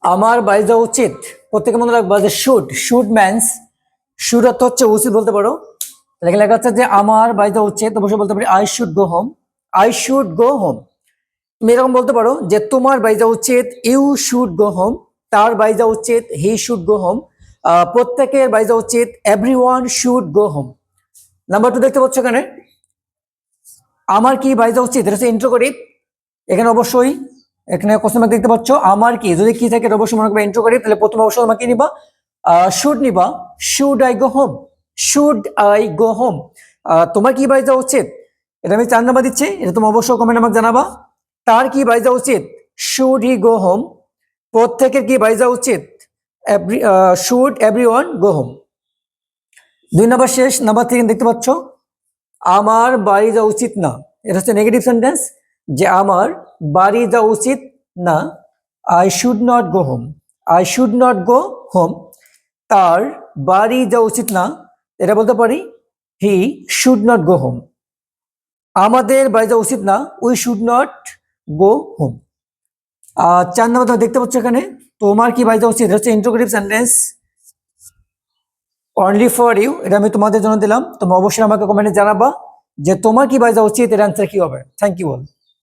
আমার বাড়ি যাওয়া উচিত। প্রত্যেকে মনে রাখবা যে শুড ম্যানস, শুড অর্থ হচ্ছে উচিত বলতে পারো। এখানে লেখা আছে যে আমার বাড়ি যাওয়া উচিত, অবশ্যই বলতে পারি I should go home. I should go home. তুমি এরকম বলতে পারো যে তোমার বাড়ি যাওয়া উচিত, ইউ শুড গো হোম। তার বাড়ি যাওয়া উচিত, হি শুড গো হোম। প্রত্যেকের বাড়ি যাওয়া উচিত, everyone should go home. Number 2 দেখতে পাচ্ছ এখানে, আমার কি বাড়ি যাওয়া উচিত, এটা হচ্ছে ইন্ট্রোগেটিভ। এখানে অবশ্যই এখানে কোশ্চেন মার্ক দেখতে পাচ্ছ, আমার কি, যদি কি থাকে এটা অবশ্যই মনে করবে ইন্ট্রোগেটিভ, তাহলে প্রথম অবশ্যই তোমাকে নিবা শুড নিবা। Should I go home, should I go home. তোমার কি বাড়ি যাওয়া উচিত, এটা আমি 4 নাম্বার দিচ্ছি, এটা তুমি অবশ্যই কমেন্ট আমাকে জানাবা। তার কি বাড়ি যাওয়া উচিত, শুড হি গো হোম। প্রত্যেকের কি বাড়ি যাওয়া উচিত, should everyone go home. 2 number শেষ, নাম্বার 3 দেখতে পাচ্ছ, আমার বাড়ি যাওয়া উচিত না। এটা হচ্ছে নেগেটিভ সেন্টেন্স, যে আমার বাড়ি যাওয়া উচিত না। I should not go home, I should not go home. তার বাড়ি যাওয়া উচিত না, এটা বলতে পারি he should not go home. আমাদের বাড়ি যাওয়া উচিত না, we should not go home. 4 নম্বর দেখতে পাচ্ছ এখানে, তোমার কি বাড়ি যাওয়া উচিত, এটা হচ্ছে interrogative sentence, only for you, এটা আমি তোমাদের জন্য দিলাম। তোমরা অবশ্যই আমাকে কমেন্টে জানাবা যে তোমার কি বাড়ি যাওয়া উচিত, এর অ্যান্সার কি হবে। Thank you all.